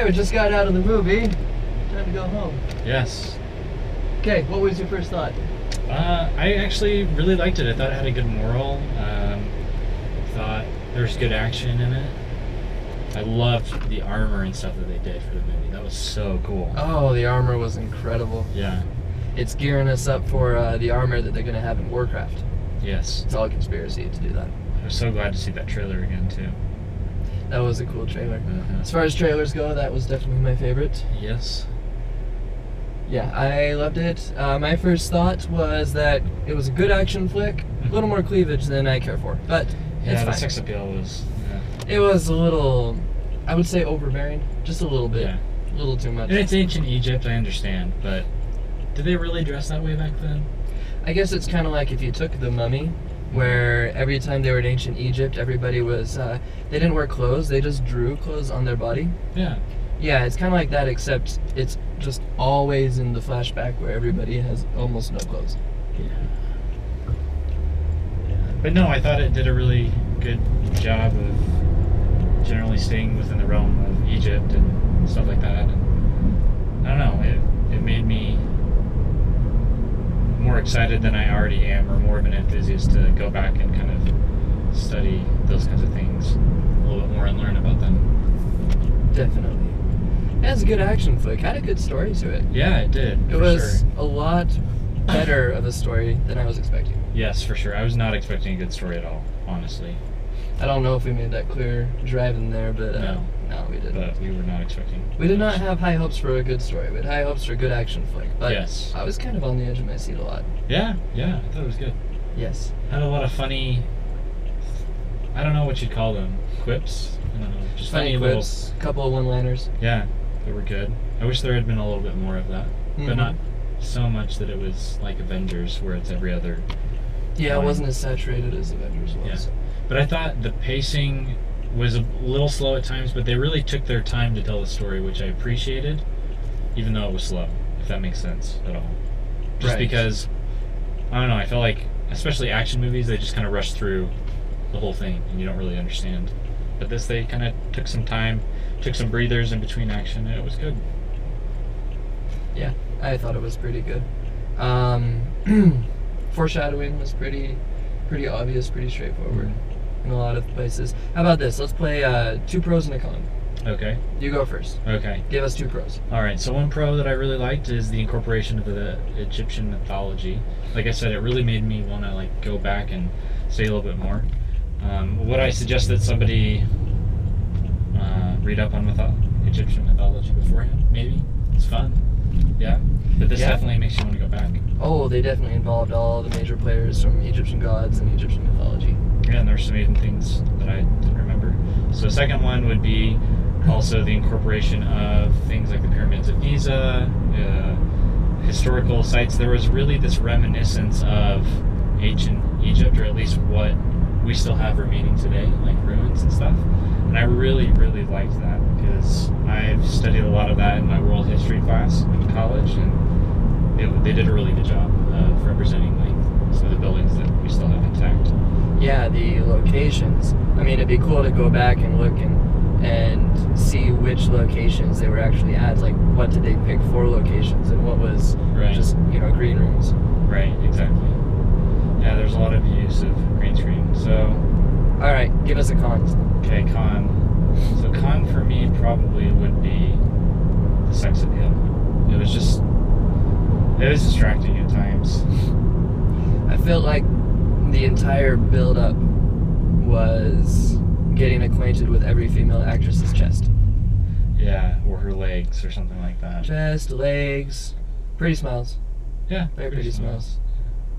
we just got out of the movie. Time to go home. Yes. Okay, what was your first thought? I actually really liked it. I thought it had a good moral. Thought there's good action in it. I loved the armor and stuff that they did for the movie. That was so cool. Oh, the armor was incredible. Yeah. It's gearing us up for the armor that they're going to have in Warcraft. Yes. It's all conspiracy to do that. I was so glad to see that trailer again, too. That was a cool trailer. Uh-huh. As far as trailers go, that was definitely my favorite. Yes. Yeah, I loved it. My first thought was that it was a good action flick. A little more cleavage than I care for, but it's the fine. sex appeal was... It was a little, I would say, overbearing. Just a little bit. Yeah. A little too much. And it's ancient Egypt, I understand, but did they really dress that way back then? I guess it's kind of like if you took The Mummy, where every time they were in ancient Egypt, everybody was, they didn't wear clothes, they just drew clothes on their body. Yeah. Yeah, it's kind of like that, except it's just always in the flashback where everybody has almost no clothes. Yeah. But no, I thought it did a really good job of generally staying within the realm of Egypt and stuff like that. And I don't know, it made me more excited than I already am, or more of an enthusiast to go back and kind of study those kinds of things a little bit more and learn about them. Definitely. It has a good action flick. Had a good story to it. Yeah, it did. It was a lot better of a story than I was expecting. Yes, for sure. I was not expecting a good story at all, honestly. I don't know if we made that clear driving there, but No, we didn't. but we were not expecting. We did not have high hopes for a good story. We had high hopes for a good action flick. But Yes. I was kind of on the edge of my seat a lot. Yeah, I thought it was good. Yes. Had a lot of funny, I don't know what you'd call them, quips? I don't know. Just Funny quips, a couple of one-liners. Yeah, they were good. I wish there had been a little bit more of that. Mm-hmm. But not so much that it was like Avengers, where it's every other. Yeah, it wasn't as saturated as Avengers was. Yeah. But I thought the pacing was a little slow at times, but they really took their time to tell the story, which I appreciated, even though it was slow, if that makes sense at all. Just Right. because, I don't know, I felt like, especially action movies, they just kind of rush through the whole thing, and you don't really understand. But this, they kind of took some time, took some breathers in between action, and it was good. Yeah, I thought it was pretty good. Foreshadowing was pretty obvious, pretty straightforward in a lot of places. How about this? Let's play 2 pros and a con. Okay. You go first. Okay. Give us 2 pros. All right. So one pro that I really liked is the incorporation of the Egyptian mythology. Like I said, it really made me want to like go back and study a little bit more. Would I suggest that somebody read up on Egyptian mythology beforehand? Maybe. It's fun. Yeah. But this definitely makes you want to go back. Oh, they definitely involved all the major players from Egyptian gods and Egyptian mythology. Yeah, and there's some amazing things that I didn't remember. So second one would be also the incorporation of things like the pyramids of Giza, historical sites. There was really this reminiscence of ancient Egypt, or at least what we still have remaining today, like ruins and stuff. And I really, really liked that, because I've studied a lot of that in my world history class in college, and they did a really good job of representing like some of the buildings that we still have intact. Yeah, the locations. I mean, it'd be cool to go back and look and see which locations they were actually at. Like, what did they pick for locations, and what was just, green rooms. Right, exactly. Yeah, there's a lot of use of green screen. So, all right, give us a con. Okay, con. So con for me probably would be the sex appeal. It was distracting at times. I felt like the entire build-up was getting acquainted with every female actress's chest. Yeah, or her legs or something like that. Chest, legs, pretty smiles. Yeah, very pretty smiles.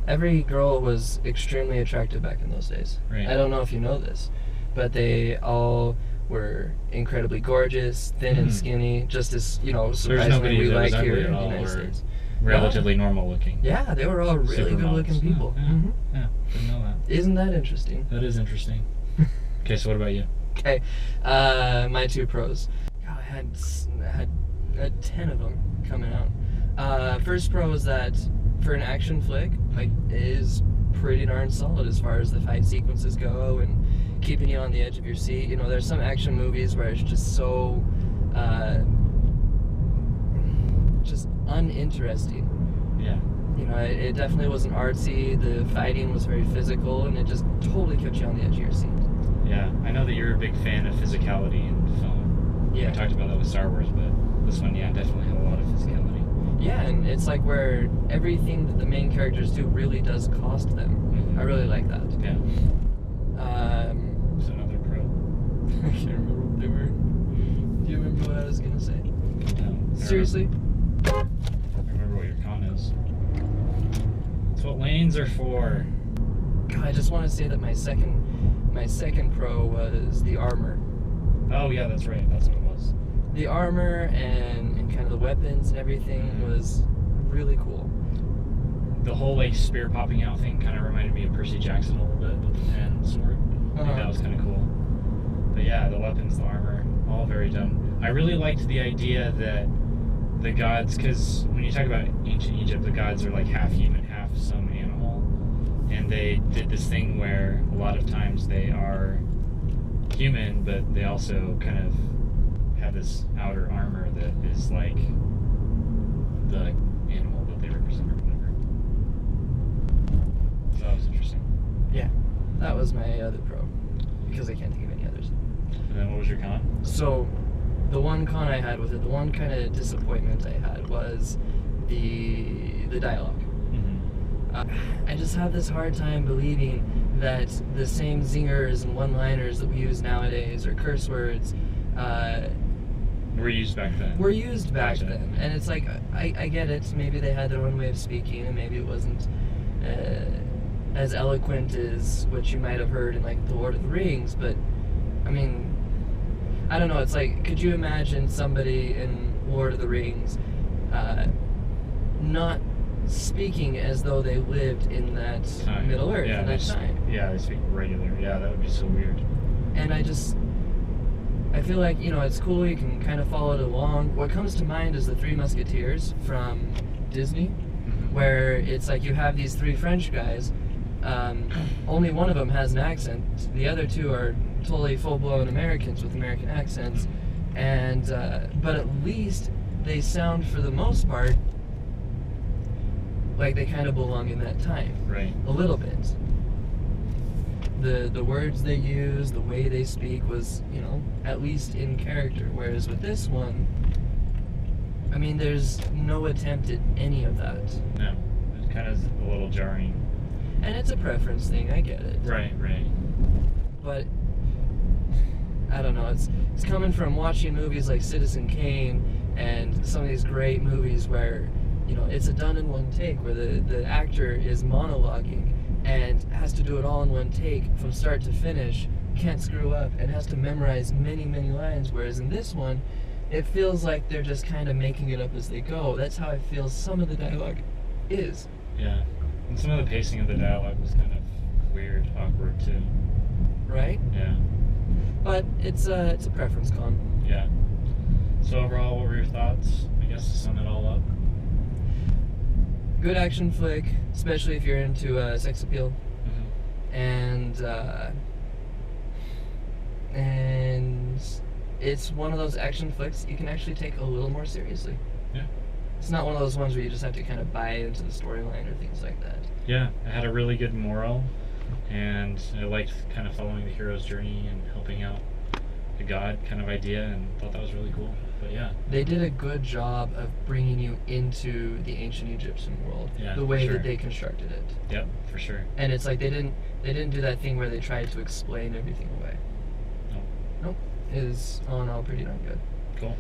Every girl was extremely attractive back in those days. Right. I don't know if you know this, but they all were incredibly gorgeous, thin and skinny, just as, surprisingly we like here in the United States. Relatively normal looking. Yeah, they were all really good looking people. Yeah, didn't know that. Isn't that interesting? That is interesting. Okay, so what about you? Okay, my 2 pros. God, I had 10 of them coming out. First pro is that for an action flick, like, it is pretty darn solid as far as the fight sequences go and keeping you on the edge of your seat. There's some action movies where it's just so just uninteresting. Yeah. You know, it definitely wasn't artsy. The fighting was very physical, and it just totally kept you on the edge of your seat. Yeah, I know that you're a big fan of physicality in film. Yeah. We talked about that with Star Wars, but this one, yeah, definitely had a lot of physicality. Yeah, and it's like where everything that the main characters do really does cost them. Mm-hmm. I really like that. Yeah. So another pro. I can't remember what they were. Do you remember what I was gonna say? No. Seriously? I remember what your con is. That's what lanes are for. God, I just want to say that my second pro was the armor. Oh yeah, that's right. That's what it was. The armor and kind of the weapons and everything was really cool. The whole like spear popping out thing kind of reminded me of Percy Jackson a little bit with the pen and sword. I think that was kind of cool. But yeah, the weapons, the armor, all very done. I really liked the idea that the gods, because when you talk about ancient Egypt, the gods are like half human, half some animal. And they did this thing where a lot of times they are human, but they also kind of have this outer armor that is like the animal that they represent or whatever. So that was interesting. Yeah, that was my other pro, because I can't think of any others. And then what was your con? So, the one con I had with it, the one kind of disappointment I had was the dialogue. Mm-hmm. I just have this hard time believing that the same zingers and one-liners that we use nowadays, or curse words, Were used back then. were used back Gotcha. then. And it's like, I get it, maybe they had their own way of speaking, and maybe it wasn't as eloquent as what you might have heard in like The Lord of the Rings, but I mean, I don't know, it's like, could you imagine somebody in Lord of the Rings not speaking as though they lived in that Time. Middle Earth Yeah, at that time? Yeah, they speak regular. Yeah, that would be so weird. And I feel like, you know, it's cool, you can kind of follow it along. What comes to mind is the Three Musketeers from Disney, where it's like you have these three French guys, only one of them has an accent, the other two are totally full-blown Americans with American accents, and but at least they sound, for the most part, like they kind of belong in that time. Right. A little bit. The words they use, the way they speak was, you know, at least in character. Whereas with this one, I mean, there's no attempt at any of that. No, it kind of is a little jarring. And it's a preference thing, I get it. Right, right. But I don't know, it's coming from watching movies like Citizen Kane and some of these great movies where, you know, it's a done in one take, where the actor is monologuing and has to do it all in one take from start to finish, can't screw up, and has to memorize many, many lines, whereas in this one, it feels like they're just kind of making it up as they go. That's how I feel some of the dialogue is. Yeah. And some of the pacing of the dialogue was kind of weird, awkward too. Right? Yeah. But it's a preference con. Yeah. So overall, what were your thoughts? I guess to sum it all up. Good action flick, especially if you're into sex appeal. Mm-hmm. And it's one of those action flicks you can actually take a little more seriously. Yeah. It's not one of those ones where you just have to kind of buy into the storyline or things like that. Yeah, it had a really good moral, and I liked kind of following the hero's journey and helping out the god kind of idea, and thought that was really cool. But yeah. They did a good job of bringing you into the ancient Egyptian world, Yeah, the way for sure. that they constructed it. Yep, for sure. And it's like they didn't do that thing where they tried to explain everything away. No. Nope. It is all in all pretty darn good.